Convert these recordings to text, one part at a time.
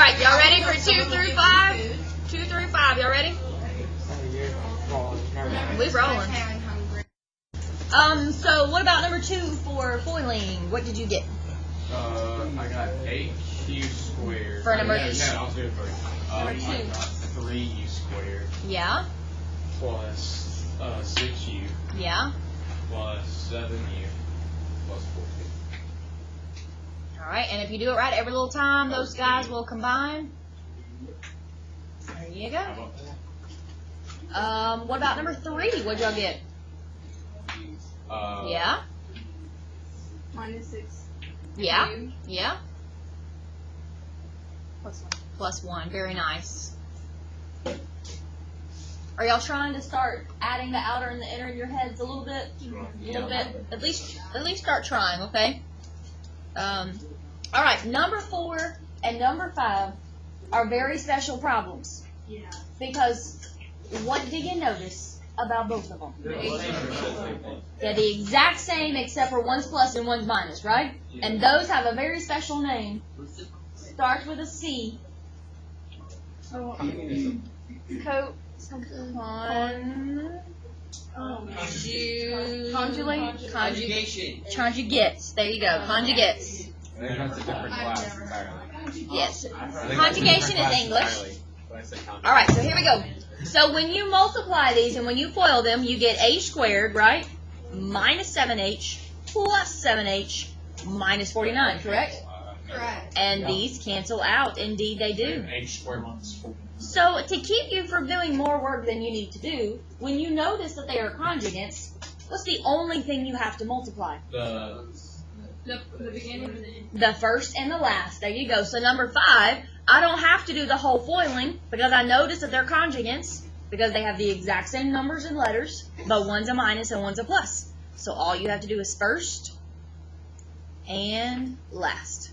right, y'all ready for 2 through 5? 2 through 5, y'all ready? We're rolling. So what about number 2 for foiling? What did you get? I got 8q squared. For number No, I'll do it first. Number 2. I got 3u squared. Yeah. Plus 6u. Yeah. Plus 7u. Plus 14. All right, and if you do it right every little time, those guys will combine. There you go. What about number 3? What'd y'all get? Yeah. Minus 6. Yeah. Cubed. Yeah. Plus 1. Plus 1. Very nice. Are y'all trying to start adding the outer and the inner in your heads a little bit? A little bit. At least start trying, okay? All right. Number 4 and number 5 are very special problems. Yeah. Because what do you notice about both of them? They're the exact same except for one's plus and one's minus, right? And those have a very special name. Starts with a C. Conjugation. Conjugates. There you go. Conjugates. That's a different class entirely. Yes. Conjugation is English. All right, so here we go. So when you multiply these and when you FOIL them, you get h squared, right? Minus 7h plus 7h minus 49, correct? Correct. And these cancel out. Indeed, they do. H squared minus 4. So to keep you from doing more work than you need to do, when you notice that they are conjugates, what's the only thing you have to multiply? The beginning and the end. The first and the last. There you go. So number 5, I don't have to do the whole foiling because I notice that they're conjugates because they have the exact same numbers and letters, but one's a minus and one's a plus. So all you have to do is first and last.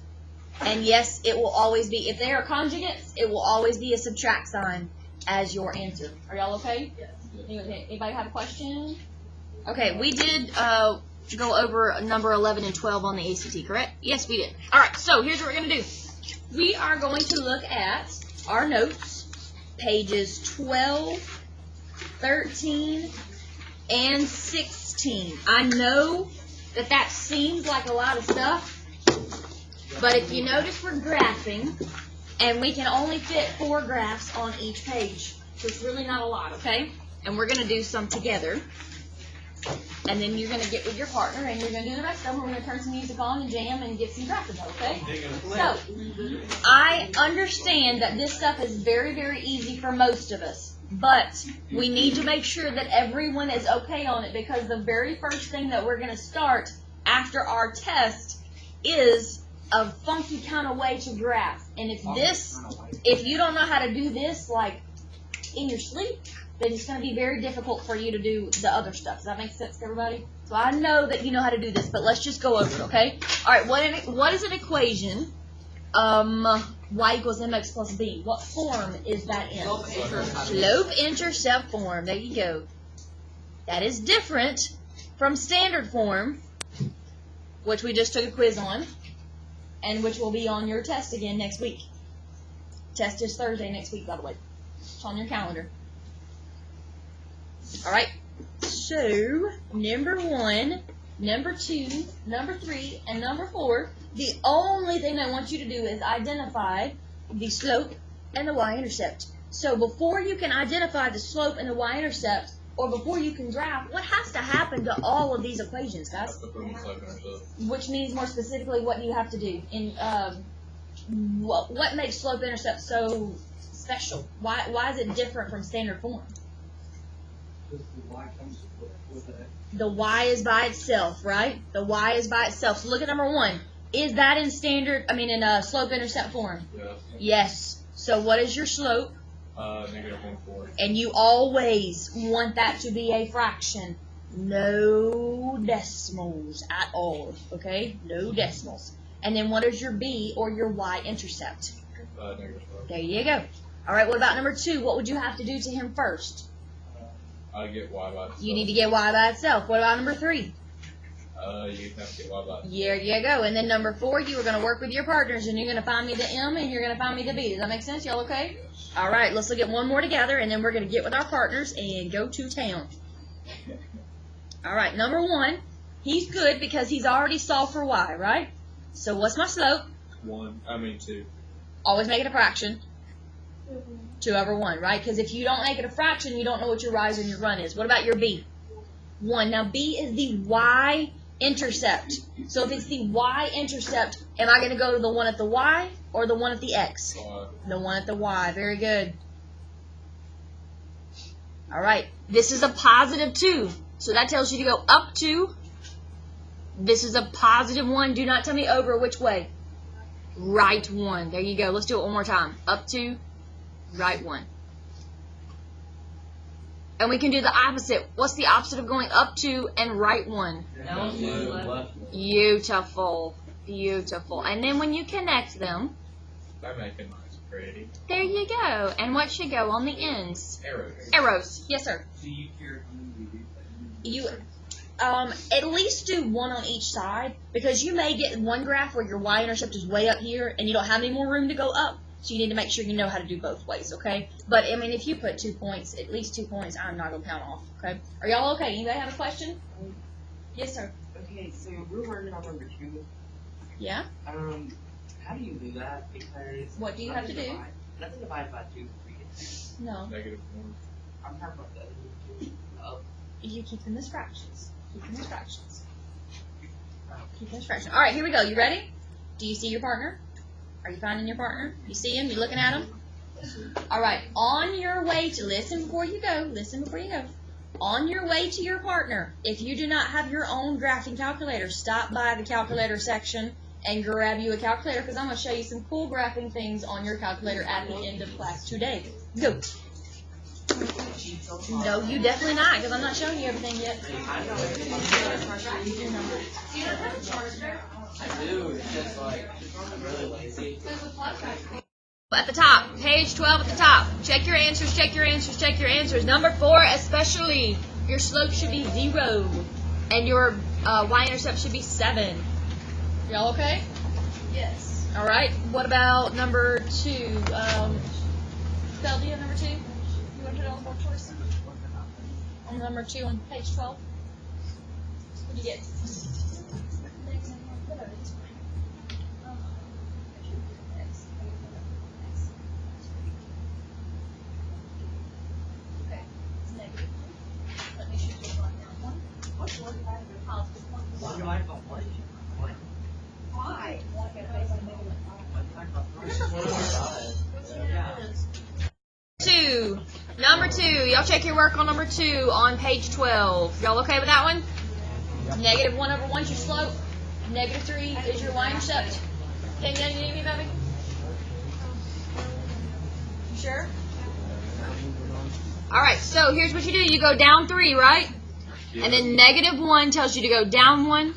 And yes, it will always be, if they are conjugates, it will always be a subtract sign as your answer. Are y'all okay? Yes. Anybody have a question? Okay, we did go over number 11 and 12 on the ACT, correct? Yes, we did. All right, so here's what we're going to do. We are going to look at our notes, pages 12, 13, and 16. I know that seems like a lot of stuff, but if you notice we're graphing, and we can only fit 4 graphs on each page, so it's really not a lot, okay? And we're going to do some together. And then you're going to get with your partner, and you're going to do the rest of them. We're going to turn some music on and jam and get some graphics, okay? So, I understand that this stuff is very, very easy for most of us. But we need to make sure that everyone is okay on it because the very first thing that we're going to start after our test is a funky kind of way to graph. And if you don't know how to do this, like, in your sleep, then it's going to be very difficult for you to do the other stuff. Does that make sense to everybody? So I know that you know how to do this, but let's just go over it, okay? All right, what is an equation? Y equals mx plus b. What form is that in? Slope-intercept form. There you go. That is different from standard form, which we just took a quiz on, and which will be on your test again next week. Test is Thursday next week, by the way. It's on your calendar. All right. So, number 1, number 2, number 3, and number 4, the only thing I want you to do is identify the slope and the y-intercept. So before you can identify the slope and the y-intercept, or before you can graph, what has to happen to all of these equations, guys? Which means more specifically, what do you have to do? What makes slope-intercept so special? Why is it different from standard form? The y is by itself, right? The y is by itself. So look at number 1. Is that in slope-intercept form? Yes. Yes. So what is your slope? -1/4. And you always want that to be a fraction. No decimals at all, okay? No decimals. And then what is your b or your y-intercept? -12. There you go. All right, what about number 2? What would you have to do to him first? I get y by itself. You need to get y by itself. What about number 3? You have to get y by 4. There you go. And then number 4, you are going to work with your partners, and you're going to find me the M, and you're going to find me the B. Does that make sense? Y'all okay? All right, let's look at one more together, and then we're going to get with our partners and go to town. All right, number 1, he's good because he's already solved for y, right? So what's my slope? 2. Always make it a fraction. 2 over 1, right? Because if you don't make it a fraction, you don't know what your rise and your run is. What about your B? 1. Now, B is the y-intercept. So if it's the y-intercept, am I going to go to the one at the y or the one at the x? The one at the y. Very good. All right. This is a positive 2. So that tells you to go up 2. This is a positive 1. Do not tell me over which way. Right 1. There you go. Let's do it one more time. Up 2, right 1. And we can do the opposite. What's the opposite of going up 2 and right 1? Beautiful. Beautiful. And then when you connect them, By making mine pretty. there you go. And what should go on the ends? Arrows. Arrows. Yes, sir. Do you care who You at least do one on each side, because you may get one graph where your y-intercept is way up here and you don't have any more room to go up, so you need to make sure you know how to do both ways, okay? But, I mean, if you put 2 points, at least 2 points, I'm not going to count off, okay? Are y'all okay? Anybody have a question? Yes, sir. Okay, so we're learning on number 2. Yeah? How do you do that? Because What do you have to do? Nothing divided by 2 is 3. No. -1. I'm talking about the other 2. You keep them as fractions. Keep them as fractions. Keep them as fractions. All right, here we go. You ready? Do you see your partner? Are you finding your partner? You see him? You looking at him? All right. On your way to, listen before you go. Listen before you go. On your way to your partner, if you do not have your own graphing calculator, stop by the calculator section and grab you a calculator, because I'm going to show you some cool graphing things on your calculator at the end of class today. Go. No, you definitely not, because I'm not showing you everything yet. I do. It's just like I'm really lazy. At the top, page 12 at the top. Check your answers, check your answers, check your answers. Number 4 especially, your slope should be 0, and your y-intercept should be 7. Y'all okay? Yes. All right. What about number 2? Belle, do you have number 2? You want to put it on the board for us? On number 2 on page 12. What did you get? Okay. It's negative. Let me shoot you a line down. One. What's the word about your positive one? What do I call what? Why? Yeah. 2. Number 2. Y'all check your work on number 2 on page 12. Y'all okay with that one? Negative 1 over 1 is your slope. Negative 3 is your y-intercept. Okay, then you need me, baby? You sure? Alright, so here's what you do. You go down 3, right? Yeah. And then negative 1 tells you to go down 1.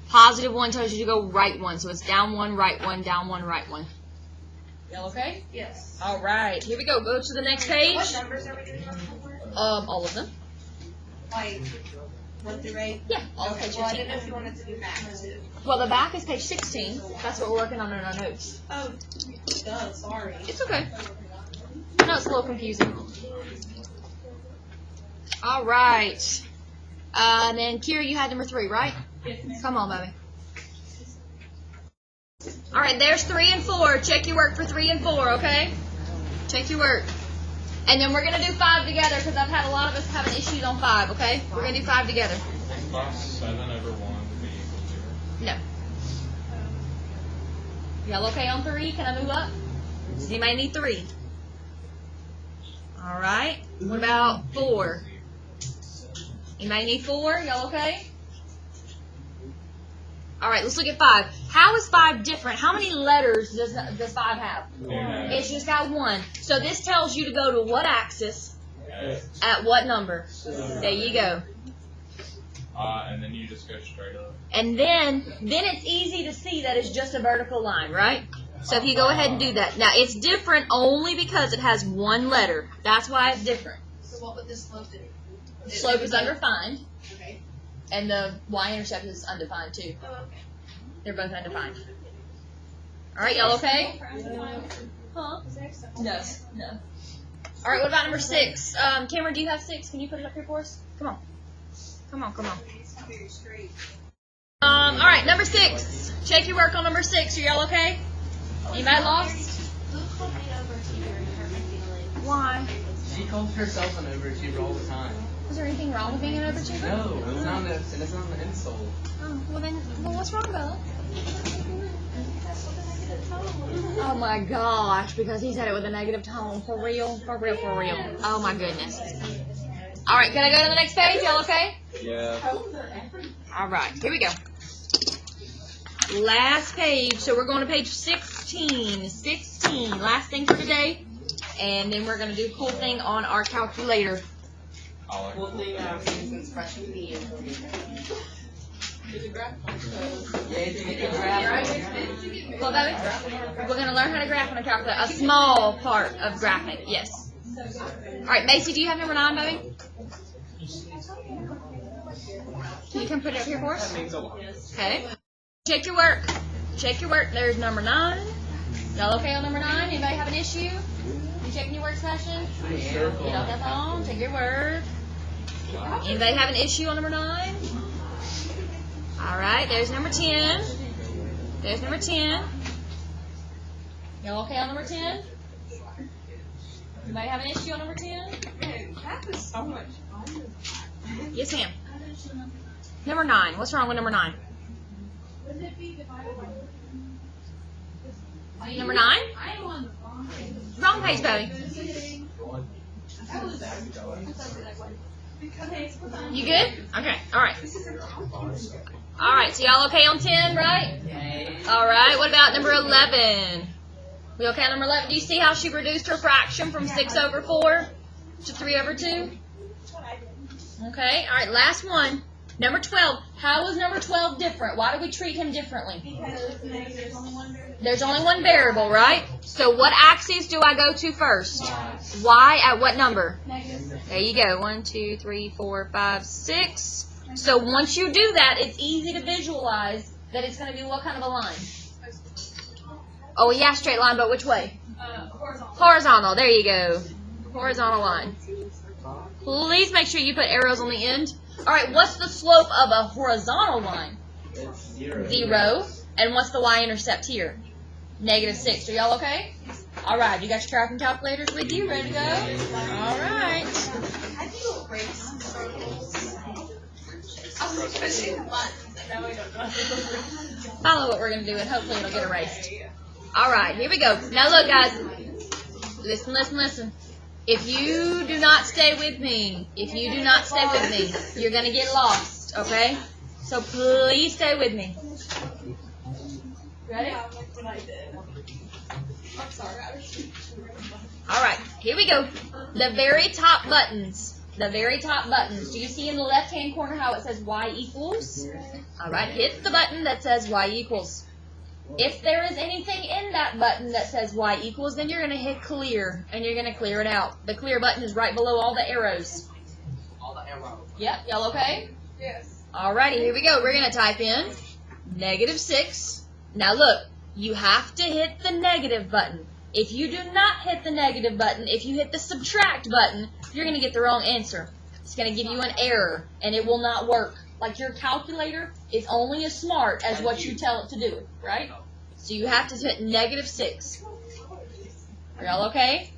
Positive 1 tells you to go right 1. So it's down 1, right 1, down 1, right 1. Y'all okay? Yes. All right. Here we go. Go to the next page. What numbers are we doing on homework? All of them. Like 1 through 8? Yeah, all of page Well, I 15. didn't know if you wanted to do math too. Well, the back is page 16. That's what we're working on in our notes. Oh, duh, sorry. It's okay. I know it's a little confusing. All right. And then, Kira, you had number 3, right? Come on, baby. All right, there's 3 and 4. Check your work for 3 and 4, okay? Check your work. And then we're going to do 5 together, because I've had a lot of us having issues on 5, okay? We're going to do 5 together. 7 over 1 would be equal to 0. No. Y'all okay on 3? Can I move up? Does anybody need 3? All right. What about 4? Anybody need 4? Y'all okay? All right, let's look at 5. How is 5 different? How many letters does 5 have? Yeah. It's just got 1. So this tells you to go to what axis X. at what number. There you go. And then you just go straight up. And then it's easy to see that it's just a vertical line, right? So if you go ahead and do that. Now, it's different only because it has 1 letter. That's why it's different. So what would this slope do? The slope is undefined. Okay. And the y-intercept is undefined too. Oh, okay. They're both undefined. All right, y'all okay? Huh? No, no. All right, what about number 6? Cameron, do you have 6? Can you put it up here for us? Come on. Come on, come on. All right, number 6. Check your work on number 6. Are y'all okay? Anybody lost? Luke called me over here and hurt my feelings. Why? She calls herself an overachiever all the time. Is there anything wrong with being an overachiever? No, it's not an insult. Oh, well what's wrong, Bella? Oh my gosh, because he said it with a negative tone. For real? For real, for real. Oh my goodness. All right, can I go to the next page? Y'all okay? Yeah. All right, here we go. Last page. So we're going to page 16. 16. Last thing for today. And then we're going to do a cool thing on our calculator. Cool thing I've seen since freshman year. Yeah, it's a graph. Well, baby, we're going to learn how to graph on a calculator. A small part of graphing, yes. All right, Macy, do you have number 9, baby? Can you come put it up here for us? Okay. Check your work. Check your work. There's number 9. Y'all okay on number 9? Anybody have an issue? You checking your work session? Get off that phone. Check your work. Anybody have an issue on number 9? All right. There's number 10. There's number 10. Y'all okay on number 10? Anybody have an issue on number 10? That was so much fun. Yes, ma'am. Number 9. What's wrong with number 9? Wouldn't it be divided by Number 9? I am on the wrong page. Wrong page, baby. You good? Okay. All right. All right. So y'all okay on 10, right? All right. What about number 11? We okay on number 11? Do you see how she reduced her fraction from 6 over 4 to 3 over 2? Okay. All right. Last one. Number 12. How was number 12 different? Why do we treat him differently? Because there's only one variable. There's only one variable, right? So what axis do I go to first? Y at what number? Negative. There you go. 1, 2, 3, 4, 5, 6. So once you do that, it's easy to visualize that it's going to be what kind of a line? Oh, yeah, straight line, but which way? Horizontal. Horizontal. There you go. Horizontal line. Please make sure you put arrows on the end. All right, what's the slope of a horizontal line? It's 0. 0. And what's the y-intercept here? -6. Are y'all okay? All right, you got your tracking calculators with you? Ready to go? All right. I think we'll break some circles. I was pushing the buttons and now we don't know. Follow what we're going to do, and hopefully it'll get erased. All right, here we go. Now look, guys. Listen, listen, listen. If you do not stay with me, you're going to get lost, okay? So please stay with me. Ready? Yeah, like what I did. I'm sorry. I was All right, here we go. The very top buttons. The very top buttons. Do you see in the left-hand corner how it says y equals? All right, hit the button that says y equals. If there is anything in that button that says y equals, then you're going to hit clear, and you're going to clear it out. The clear button is right below all the arrows. All the arrows. Yep, y'all okay? Yes. Alrighty, here we go. We're going to type in -6. Now look, you have to hit the negative button. If you do not hit the negative button, if you hit the subtract button, you're going to get the wrong answer. It's going to give you an error, and it will not work. Like your calculator is only as smart as what you tell it to do, right? So you have to hit -6. Are y'all okay?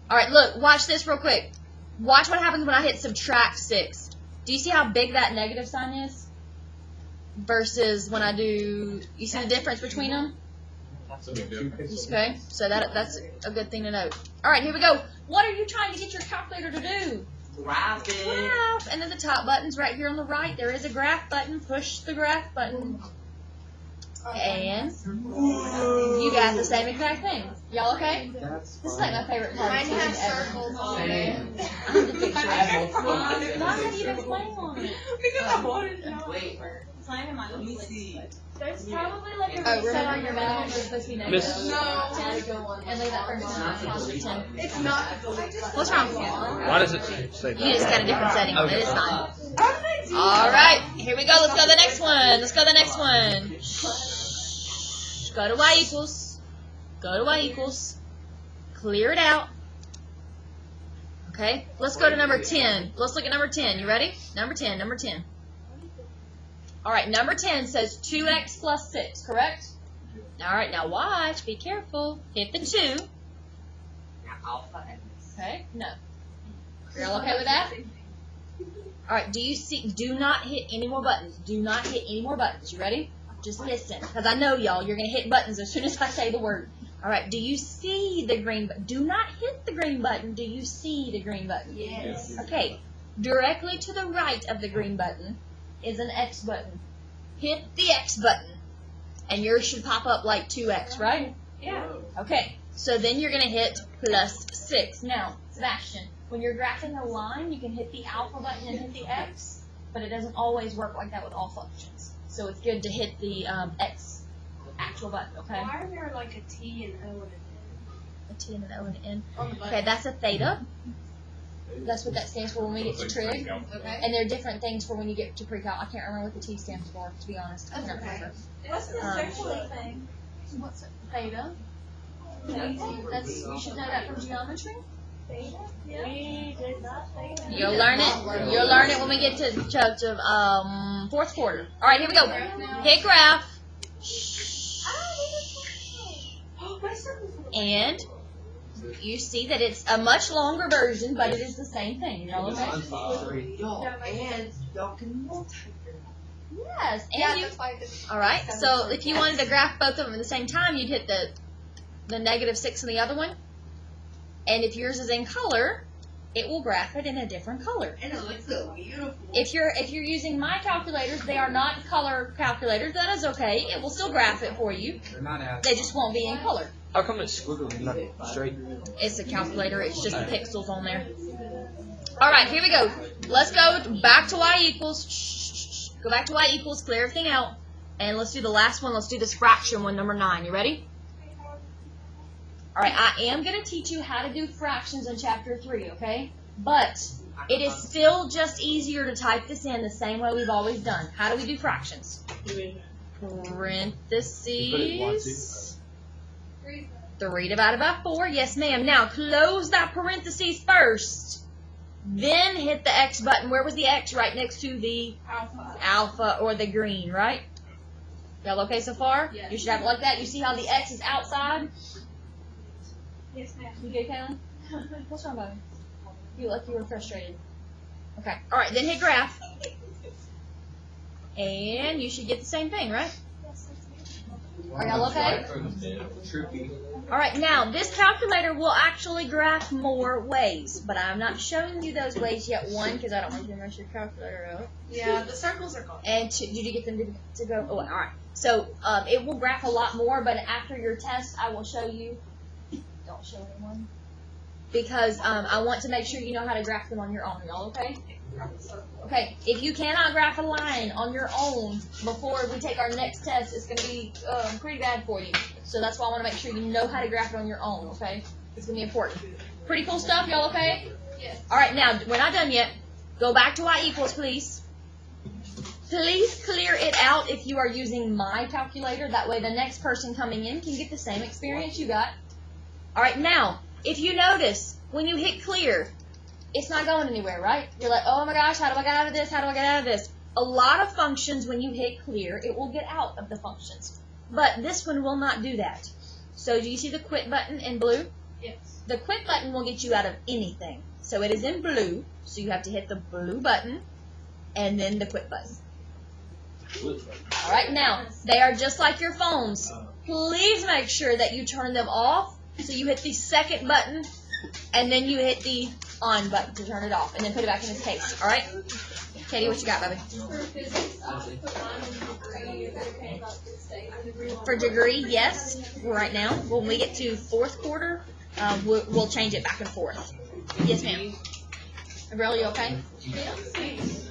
Alright, look, watch this real quick. Watch what happens when I hit subtract 6. Do you see how big that negative sign is? Versus when I do, you see the difference between them? Okay, so that's a good thing to note. Alright, here we go. What are you trying to get your calculator to do? Graph it. Graph. And then the top button's right here on the right. There is a graph button. Push the graph button. And you got the same exact thing. Y'all okay? This is like my favorite part of teaching ever. on it. I have to fix I it. have multiple Why ones. have you been playing on it? Because I wanted to know. Wait, let me see. There's probably like a Oh, reset remember on your your value back. is supposed to be Miss- negative. No. 10, and leave that first one positive 10. It's not. What's wrong? Why does it say You just got a different setting on it. It's fine. I was All right, here we go. Let's go to the next one. Let's go to the next one. Shh. Go to y equals. Go to y equals. Clear it out. Okay, let's go to number 10. Let's look at number 10. You ready? Number 10, number 10. All right, number 10 says 2x plus 6, correct? All right, now watch. Be careful. Hit the 2. Alpha X. Okay, no. You're all okay with that? All right, do you see? Do not hit any more buttons. Do not hit any more buttons. You ready? Just listen, because I know y'all, you're going to hit buttons as soon as I say the word. All right, do you see the green button? Do not hit the green button. Do you see the green button? Yes. Okay, directly to the right of the green button is an X button. Hit the X button, and yours should pop up like 2X, right? Yeah. Okay, so then you're going to hit plus 6. Now, Sebastian, when you're graphing a line, you can hit the alpha button and hit the X, but it doesn't always work like that with all functions. So it's good to hit the X actual button, okay? Why are there like a T and O and an A T and an O and an N. N on the button? Okay, that's a theta. That's what that stands for when we get to trig. Okay. And there are different things for when you get to pre-cal. I can't remember what the T stands for, to be honest. I That's can't okay. remember. What's the circular thing? What's it? Theta. That's, you should know that from geometry. Theta? Yeah. We did not theta. You'll learn it. You'll learn it when we get to fourth quarter. All right, here we go. Hit graph. My circle's And you see that it's a much longer version, but it is the same thing. You know what I'm saying? And y'all can multi. Yes. And Yeah, you. that's why it's All right. So if you wanted to graph both of them at the same time, you'd hit the -6 on the other one. And if yours is in color, it will graph it in a different color. And it looks so beautiful. If you're using my calculators, they are not color calculators. That is okay. It will still graph it for you. They're not as. They just won't be in color. How come it's squiggly, not straight? It's a calculator. It's just the pixels on there. All right, here we go. Let's go back to y equals. Shh. Go back to y equals. Clear everything out. And let's do the last one. Let's do this fraction one, number 9. You ready? All right, I am going to teach you how to do fractions in chapter 3, okay? But it is still just easier to type this in the same way we've always done. How do we do fractions? Parentheses. 3 divided by 4. Yes, ma'am. Now, close that parentheses first. Then hit the X button. Where was the X? Right next to the alpha. alpha or the green, right? Y'all okay so far? Yes. You should have it like that. You see how the X is outside? Yes, ma'am. You good, Kaylin? What's wrong, buddy? You look like you were frustrated. Okay. All right, then hit graph. And you should get the same thing, right? Are y'all okay? All right, now this calculator will actually graph more ways, but I'm not showing you those ways yet. 1, because I don't want you to mess your calculator up. Yeah, the circles are gone. And 2, did you get them to go? Oh, all right. So it will graph a lot more, but after your test, I will show you. Don't show anyone. Because I want to make sure you know how to graph them on your own. Y'all okay? Okay, if you cannot graph a line on your own before we take our next test, it's going to be pretty bad for you. So that's why I want to make sure you know how to graph it on your own, okay? It's going to be important. Pretty cool stuff, y'all okay? Yes. All right, now, we're not done yet. Go back to y equals, please. Please clear it out if you are using my calculator. That way the next person coming in can get the same experience you got. All right, now, if you notice, when you hit clear, it's not going anywhere, right? You're like, oh my gosh, how do I get out of this? How do I get out of this? A lot of functions, when you hit clear, it will get out of the functions. But this one will not do that. So do you see the quit button in blue? Yes. The quit button will get you out of anything. So it is in blue, so you have to hit the blue button and then the quit button. All right, now, they are just like your phones. Please make sure that you turn them off. So you hit the second button, and then you hit the on button to turn it off, and then put it back in its case. All right? Katie, what you got, baby? For degree, yes. Right now, when we get to fourth quarter, we'll change it back and forth. Yes, ma'am. Really, you okay? Yes.